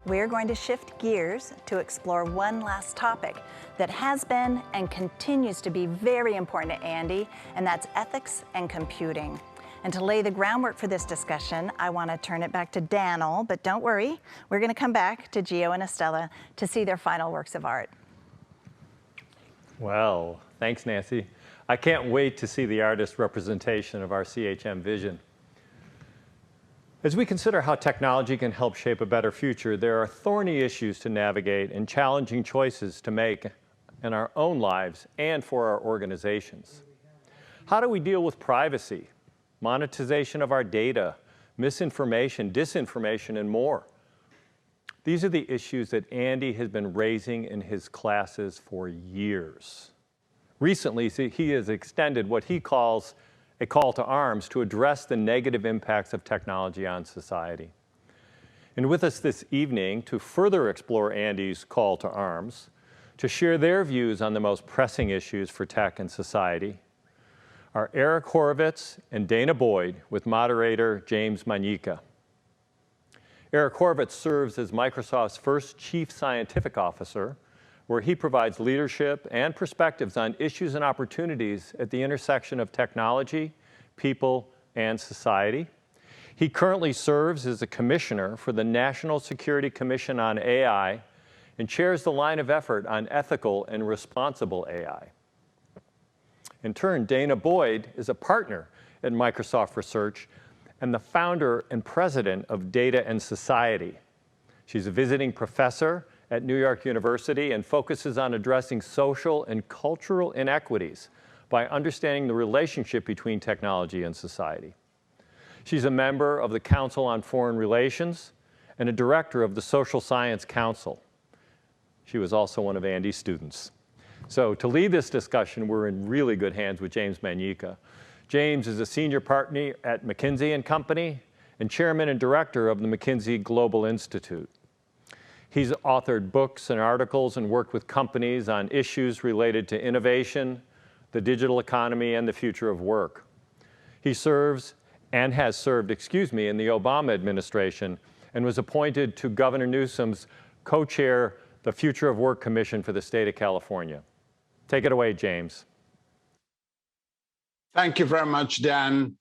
we're going to shift gears to explore one last topic that has been and continues to be very important to Andy, and that's ethics and computing. And to lay the groundwork for this discussion, I want to turn it back to Daniel, but don't worry, we're going to come back to Gio and Estella to see their final works of art. Well, thanks, Nancy. I can't wait to see the artist representation of our CHM vision. As we consider how technology can help shape a better future, there are thorny issues to navigate and challenging choices to make in our own lives and for our organizations. How do we deal with privacy, monetization of our data, misinformation, disinformation, and more? These are the issues that Andy has been raising in his classes for years. Recently, he has extended what he calls a call to arms to address the negative impacts of technology on society. And with us this evening to further explore Andy's call to arms, to share their views on the most pressing issues for tech and society, are Eric Horovitz and Dana Boyd with moderator James Manika. Eric Horovitz serves as Microsoft's first chief scientific officer, where he provides leadership and perspectives on issues and opportunities at the intersection of technology, people, and society. He currently serves as a commissioner for the National Security Commission on AI and chairs the line of effort on ethical and responsible AI. In turn, Dana Boyd is a partner at Microsoft Research and the founder and president of Data and Society. She's a visiting professor at New York University and focuses on addressing social and cultural inequities by understanding the relationship between technology and society. She's a member of the Council on Foreign Relations and a director of the Social Science Council. She was also one of Andy's students. So to lead this discussion, we're in really good hands with James Manika. James is a senior partner at McKinsey & Company and chairman and director of the McKinsey Global Institute. He's authored books and articles and worked with companies on issues related to innovation, the digital economy, and the future of work. He serves and has served, in the Obama administration and was appointed to Governor Newsom's co-chair the Future of Work Commission for the state of California. Take it away, James. Thank you very much, Dan.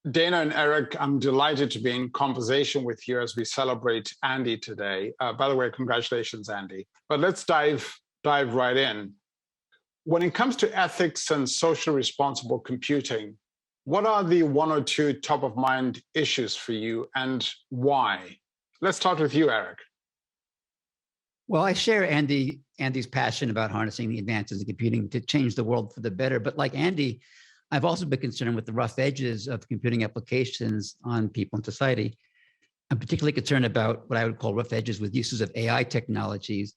Dana and Eric, I'm delighted to be in conversation with you as we celebrate Andy today. By the way, congratulations, Andy. But let's dive right in. When it comes to ethics and socially responsible computing, what are the one or two top of mind issues for you and why? Let's start with you, Eric. Well, I share Andy's passion about harnessing the advances in computing to change the world for the better. But like Andy, I've also been concerned with the rough edges of computing applications on people and society. I'm particularly concerned about what I would call rough edges with uses of AI technologies.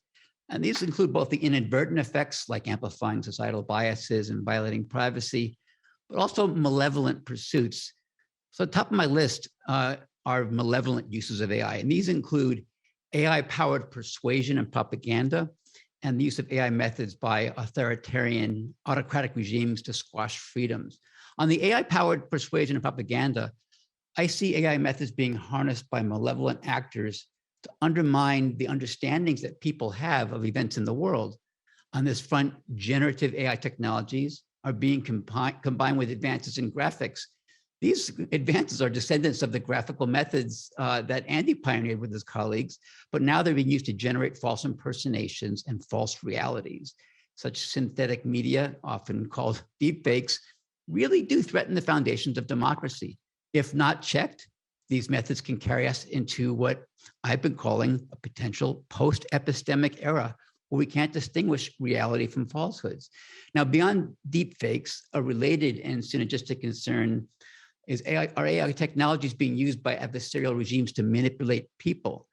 And these include both the inadvertent effects, like amplifying societal biases and violating privacy, but also malevolent pursuits. So top of my list are malevolent uses of AI. And these include AI-powered persuasion and propaganda, and the use of AI methods by authoritarian, autocratic regimes to squash freedoms. On the AI-powered persuasion and propaganda, I see AI methods being harnessed by malevolent actors to undermine the understandings that people have of events in the world. On this front, generative AI technologies are being combined with advances in graphics. These advances are descendants of the graphical methods that Andy pioneered with his colleagues, but now they're being used to generate false impersonations and false realities. Such synthetic media, often called deepfakes, really do threaten the foundations of democracy. If not checked, these methods can carry us into what I've been calling a potential post-epistemic era, where we can't distinguish reality from falsehoods. Now, beyond deepfakes, a related and synergistic concern is are AI technologies being used by adversarial regimes to manipulate people?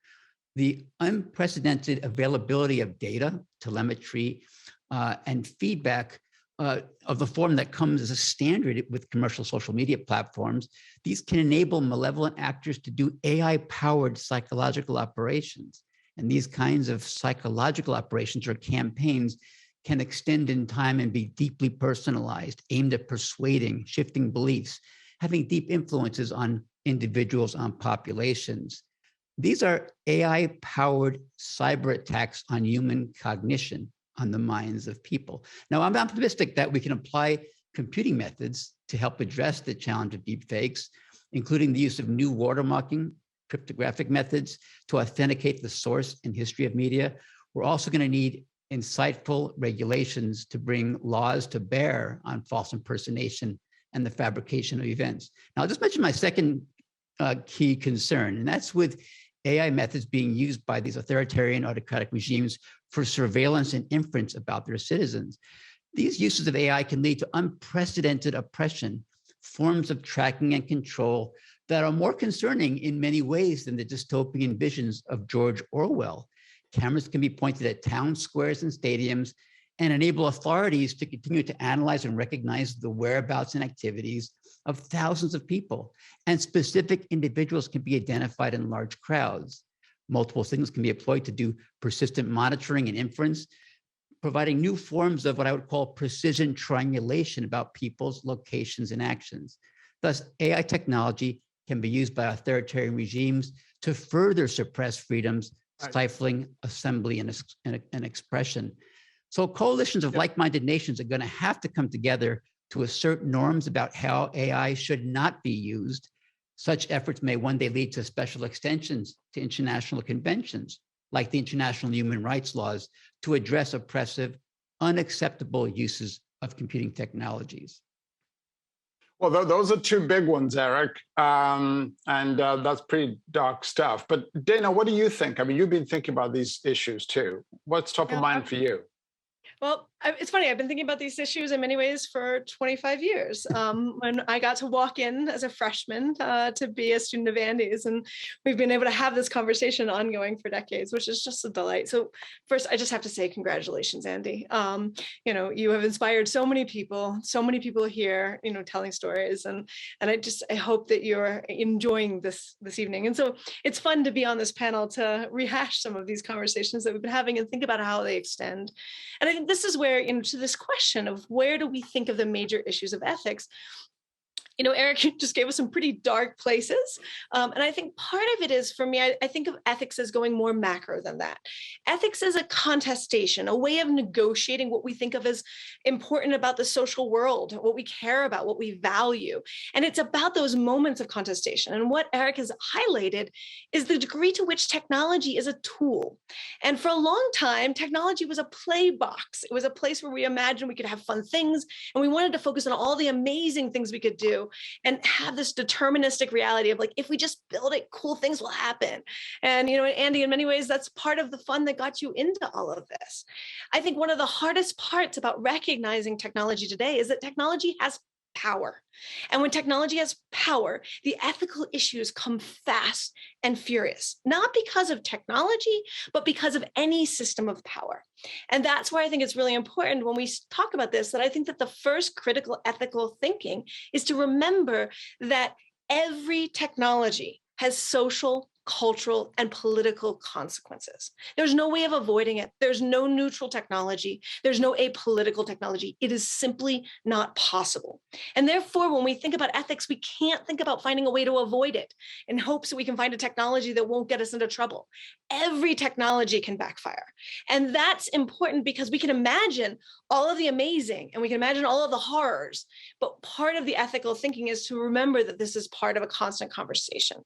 The unprecedented availability of data, telemetry, and feedback of the form that comes as a standard with commercial social media platforms, these can enable malevolent actors to do AI-powered psychological operations. And these kinds of psychological operations or campaigns can extend in time and be deeply personalized, aimed at persuading, shifting beliefs, having deep influences on individuals, on populations. These are AI-powered cyber attacks on human cognition, on the minds of people. Now, I'm optimistic that we can apply computing methods to help address the challenge of deepfakes, including the use of new watermarking, cryptographic methods to authenticate the source and history of media. We're also going to need insightful regulations to bring laws to bear on false impersonation and the fabrication of events. Now, I'll just mention my second key concern, and that's with AI methods being used by these authoritarian autocratic regimes for surveillance and inference about their citizens. These uses of AI can lead to unprecedented oppression, forms of tracking and control that are more concerning in many ways than the dystopian visions of George Orwell. Cameras can be pointed at town squares and stadiums and enable authorities to continue to analyze and recognize the whereabouts and activities of thousands of people. And specific individuals can be identified in large crowds. Multiple signals can be employed to do persistent monitoring and inference, providing new forms of what I would call precision triangulation about people's locations and actions. Thus, AI technology can be used by authoritarian regimes to further suppress freedoms, stifling assembly and expression. So coalitions of like-minded nations are going to have to come together to assert norms about how AI should not be used. Such efforts may one day lead to special extensions to international conventions, like the international human rights laws, to address oppressive, unacceptable uses of computing technologies. Well, those are two big ones, Eric, and that's pretty dark stuff. But Dana, what do you think? I mean, you've been thinking about these issues too. What's top of mind for you? Well, it's funny. I've been thinking about these issues in many ways for 25 years. When I got to walk in as a freshman to be a student of Andy's, and we've been able to have this conversation ongoing for decades, which is just a delight. So first, I just have to say congratulations, Andy. You have inspired so many people here, telling stories, and I hope that you're enjoying this evening. And so it's fun to be on this panel to rehash some of these conversations that we've been having and think about how they extend. And I think this is where, to this question of where do we think of the major issues of ethics, Eric just gave us some pretty dark places. And I think part of it is, for me, I think of ethics as going more macro than that. Ethics is a contestation, a way of negotiating what we think of as important about the social world, what we care about, what we value. And it's about those moments of contestation. And what Eric has highlighted is the degree to which technology is a tool. And for a long time, technology was a play box. It was a place where we imagined we could have fun things, and we wanted to focus on all the amazing things we could do and have this deterministic reality of, like, if we just build it, cool things will happen. And, Andy, in many ways, that's part of the fun that got you into all of this. I think one of the hardest parts about recognizing technology today is that technology has power. And when technology has power, the ethical issues come fast and furious, not because of technology, but because of any system of power. And that's why I think it's really important when we talk about this, that I think that the first critical ethical thinking is to remember that every technology has social, cultural, and political consequences. There's no way of avoiding it. There's no neutral technology. There's no apolitical technology. It is simply not possible. And therefore, when we think about ethics, we can't think about finding a way to avoid it in hopes that we can find a technology that won't get us into trouble. Every technology can backfire. And that's important because we can imagine all of the amazing and we can imagine all of the horrors. But part of the ethical thinking is to remember that this is part of a constant conversation.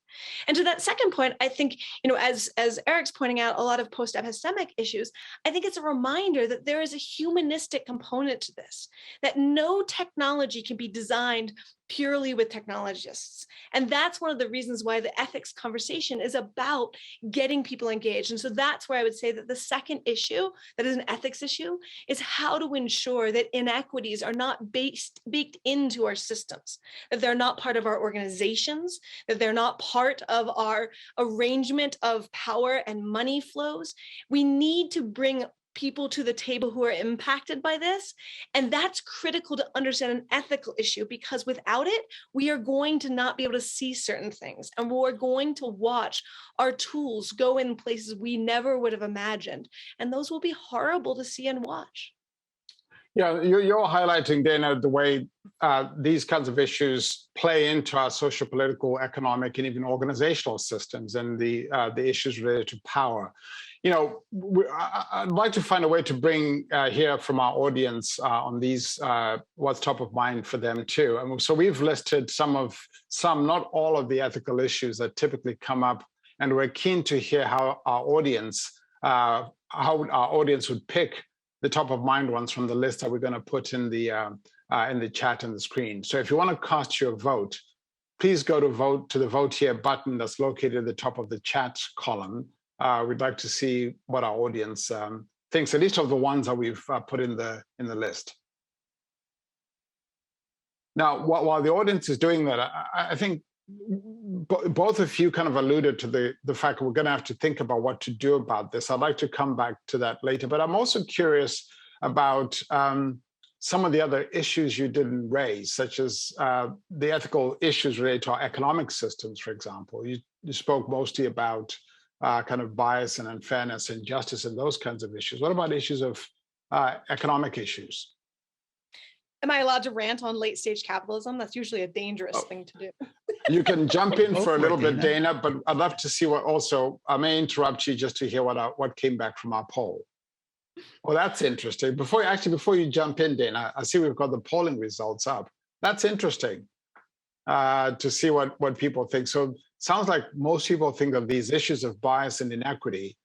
And to that second point, I think, as Eric's pointing out, a lot of post-epistemic issues, I think it's a reminder that there is a humanistic component to this, that no technology can be designed purely with technologists. And that's one of the reasons why the ethics conversation is about getting people engaged. And so that's where I would say that the second issue that is an ethics issue is how to ensure that inequities are not baked into our systems, that they're not part of our organizations, that they're not part of our arrangement of power and money flows. We need to bring people to the table who are impacted by this. And that's critical to understand an ethical issue, because without it, we are going to not be able to see certain things. And we're going to watch our tools go in places we never would have imagined. And those will be horrible to see and watch. Yeah, you're highlighting, Dana, the way these kinds of issues play into our social, political, economic, and even organizational systems, and the issues related to power. You know, I'd like to find a way to bring hear from our audience on these what's top of mind for them too. And so we've listed some, not all of the ethical issues that typically come up, and we're keen to hear how our audience would pick the top of mind ones from the list that we're going to put in the chat and the screen. So if you want to cast your vote, please go to the vote here button that's located at the top of the chat column. We'd like to see what our audience thinks, at least of the ones that we've put in the list. Now, while the audience is doing that, I think both of you kind of alluded to the fact that we're going to have to think about what to do about this. I'd like to come back to that later, but I'm also curious about some of the other issues you didn't raise, such as the ethical issues related to our economic systems, for example. You spoke mostly about kind of bias and unfairness and justice and those kinds of issues. What about issues of economic issues? Am I allowed to rant on late stage capitalism? That's usually a dangerous thing to do. You can jump in for a little bit, Dana, but I'd love to see what also, I may interrupt you just to hear what came back from our poll. Well, that's interesting. Before you jump in, Dana, I see we've got the polling results up. That's interesting to see what people think. So sounds like most people think of these issues of bias and inequity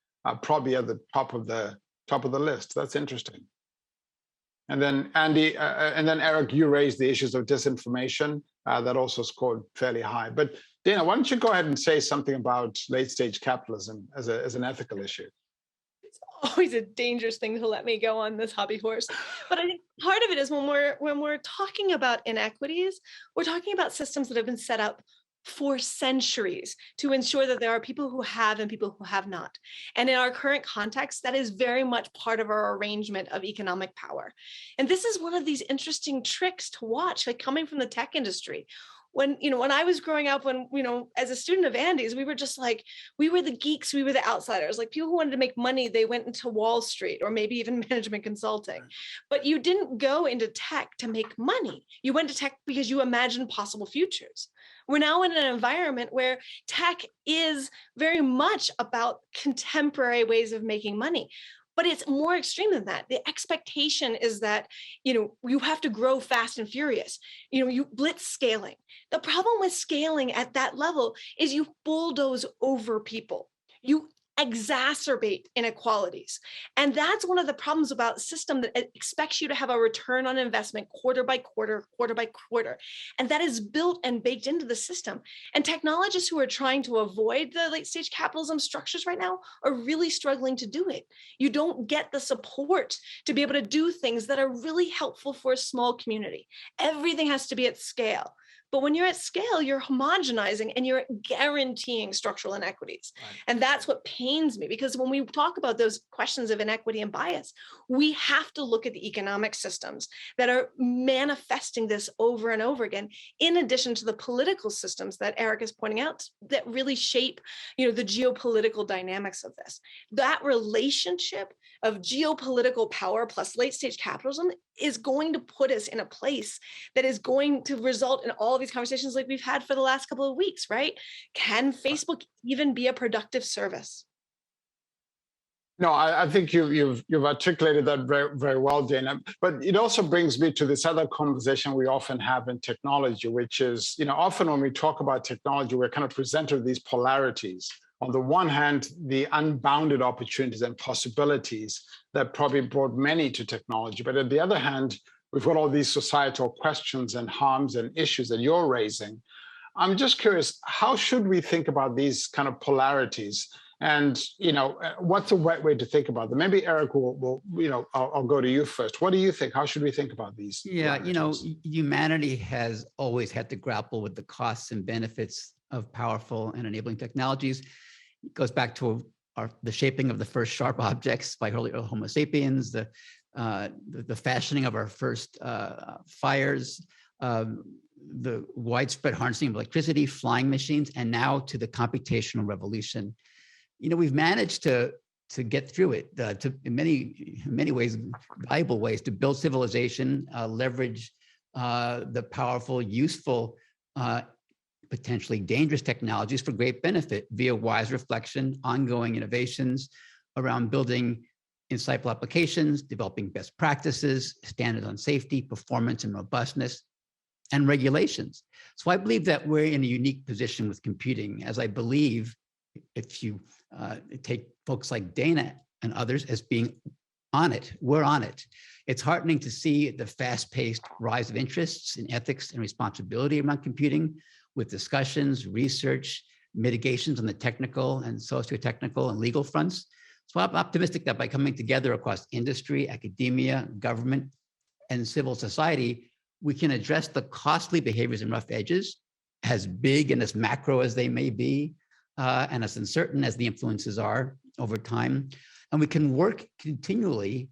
probably at the top of the list. That's interesting. And then Andy, and then Eric, you raised the issues of disinformation that also scored fairly high. But Dana, why don't you go ahead and say something about late stage capitalism as an ethical issue? It's always a dangerous thing to let me go on this hobby horse. But I think part of it is when we're talking about inequities, we're talking about systems that have been set up for centuries to ensure that there are people who have and people who have not. And in our current context, that is very much part of our arrangement of economic power. And this is one of these interesting tricks to watch, like coming from the tech industry. When I was growing up, as a student of Andy's, we were just like, we were the geeks, we were the outsiders. Like people who wanted to make money, they went into Wall Street or maybe even management consulting. But you didn't go into tech to make money. You went to tech because you imagined possible futures. We're now in an environment where tech is very much about contemporary ways of making money. But it's more extreme than that. The expectation is that, you have to grow fast and furious. You blitz scaling. The problem with scaling at that level is you bulldoze over people. You exacerbate inequalities. And that's one of the problems about a system that expects you to have a return on investment quarter by quarter. And that is built and baked into the system. And technologists who are trying to avoid the late stage capitalism structures right now are really struggling to do it. You don't get the support to be able to do things that are really helpful for a small community. Everything has to be at scale. But when you're at scale, you're homogenizing and you're guaranteeing structural inequities. Right. And that's what pains me, because when we talk about those questions of inequity and bias, we have to look at the economic systems that are manifesting this over and over again, in addition to the political systems that Eric is pointing out that really shape, the geopolitical dynamics of this. That relationship of geopolitical power plus late stage capitalism is going to put us in a place that is going to result in all of these conversations like we've had for the last couple of weeks, right? Can Facebook even be a productive service? No, I think you've articulated that very, very well, Dana. But it also brings me to this other conversation we often have in technology, which is, often when we talk about technology, we're kind of presented with these polarities. On the one hand, the unbounded opportunities and possibilities that probably brought many to technology. But on the other hand, we've got all these societal questions and harms and issues that you're raising. I'm just curious, how should we think about these kind of polarities? And, what's the right way to think about them? Maybe Eric will I'll go to you first. What do you think? How should we think about these? Yeah, humanity has always had to grapple with the costs and benefits of powerful and enabling technologies. It goes back to the shaping of the first sharp objects by early Homo sapiens, the fashioning of our first fires, the widespread harnessing of electricity, flying machines, and now to the computational revolution. We've managed to to get through it, to in many ways, valuable ways to build civilization, leverage the powerful, useful, potentially dangerous technologies for great benefit via wise reflection, ongoing innovations around building insightful applications, developing best practices, standards on safety, performance, and robustness, and regulations. So I believe that we're in a unique position with computing, as I believe if you take folks like Dana and others as being on it, we're on it. It's heartening to see the fast-paced rise of interests in ethics and responsibility around computing, with discussions, research, mitigations on the technical and socio-technical and legal fronts. So I'm optimistic that by coming together across industry, academia, government, and civil society, we can address the costly behaviors and rough edges, as big and as macro as they may be, and as uncertain as the influences are over time. And we can work continually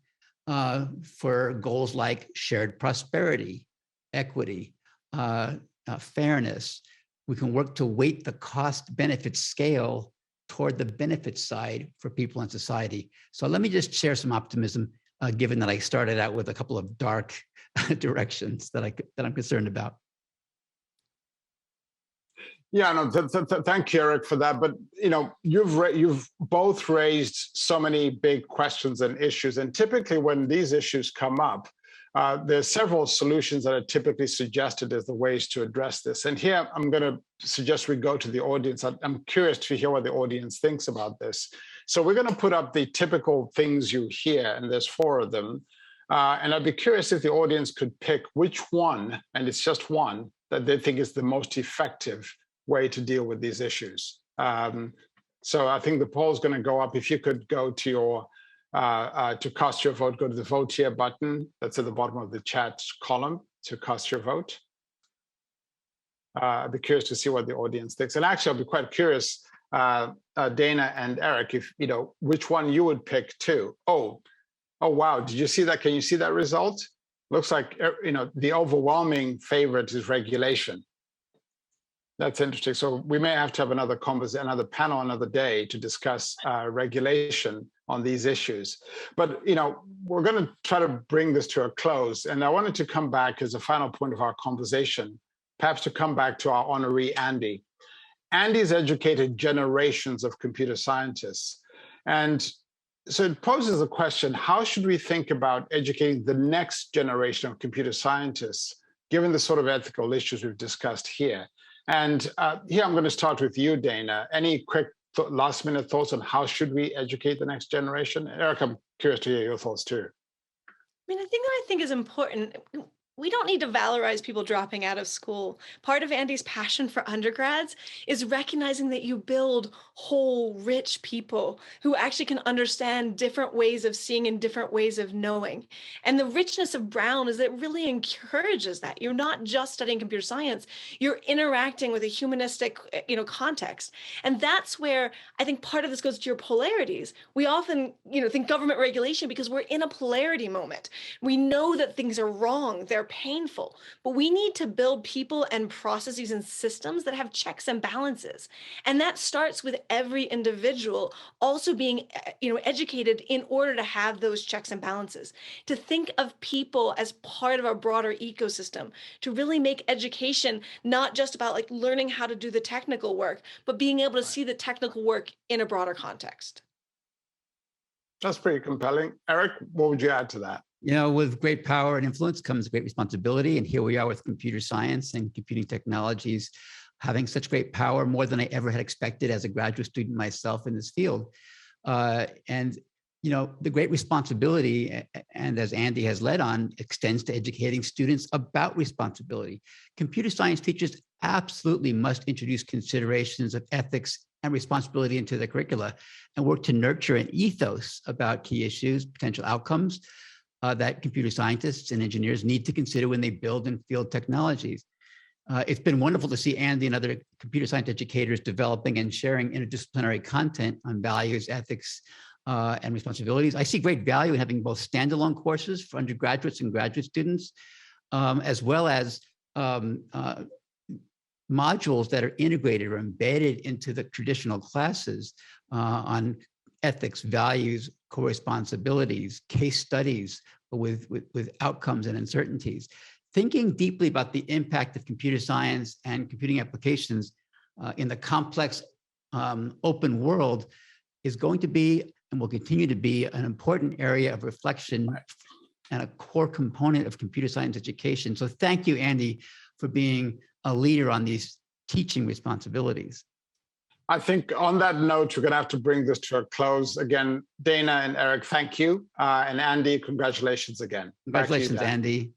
for goals like shared prosperity, equity, fairness. We can work to weight the cost-benefit scale toward the benefit side for people in society. So let me just share some optimism, given that I started out with a couple of dark directions that I'm concerned about. Yeah, no, thank you, Eric, for that. But you've both raised so many big questions and issues, and typically when these issues come up, there's several solutions that are typically suggested as the ways to address this. And here I'm going to suggest we go to the audience. I'm curious to hear what the audience thinks about this. So we're going to put up the typical things you hear, and there's 4 of them. And I'd be curious if the audience could pick which one, and it's just one, that they think is the most effective way to deal with these issues. So I think the poll is going to go up. If you could go to your to cast your vote, go to the vote here button that's at the bottom of the chat column to cast your vote. I'd be curious to see what the audience thinks. And actually, I'll be quite curious, Dana and Eric, if which one you would pick too. Oh, wow, did you see that? Can you see that result? Looks like the overwhelming favorite is regulation. That's interesting. So we may have to have another panel another day to discuss regulation on these issues. But we're going to try to bring this to a close. And I wanted to come back as a final point of our conversation, perhaps to come back to our honoree, Andy. Andy's educated generations of computer scientists. And so it poses a question, how should we think about educating the next generation of computer scientists, given the sort of ethical issues we've discussed here? And here I'm going to start with you, Dana. Any quick last-minute thoughts on how should we educate the next generation? Eric, I'm curious to hear your thoughts too. I mean, the thing that I think is important, we don't need to valorize people dropping out of school. Part of Andy's passion for undergrads is recognizing that you build whole, rich people who actually can understand different ways of seeing and different ways of knowing. And the richness of Brown is that it really encourages that. You're not just studying computer science, you're interacting with a humanistic, context. And that's where I think part of this goes to your polarities. We often, think government regulation because we're in a polarity moment. We know that things are wrong, they're painful, but we need to build people and processes and systems that have checks and balances. And that starts with every individual also being, educated in order to have those checks and balances, to think of people as part of a broader ecosystem, to really make education not just about learning how to do the technical work, but being able to see the technical work in a broader context. That's pretty compelling. Eric, what would you add to that? With great power and influence comes great responsibility. And here we are with computer science and computing technologies having such great power, more than I ever had expected as a graduate student myself in this field. And the great responsibility, and as Andy has led on, extends to educating students about responsibility. Computer science teachers absolutely must introduce considerations of ethics and responsibility into the curricula and work to nurture an ethos about key issues, potential outcomes, that computer scientists and engineers need to consider when they build and field technologies. It's been wonderful to see Andy and other computer science educators developing and sharing interdisciplinary content on values, ethics, and responsibilities. I see great value in having both standalone courses for undergraduates and graduate students, as well as modules that are integrated or embedded into the traditional classes on ethics, values, co-responsibilities, case studies with outcomes and uncertainties. Thinking deeply about the impact of computer science and computing applications in the complex open world is going to be and will continue to be an important area of reflection and a core component of computer science education. So thank you, Andy, for being a leader on these teaching responsibilities. I think on that note, we're going to have to bring this to a close. Again, Dana and Eric, thank you. And Andy, congratulations again. Congratulations, Andy.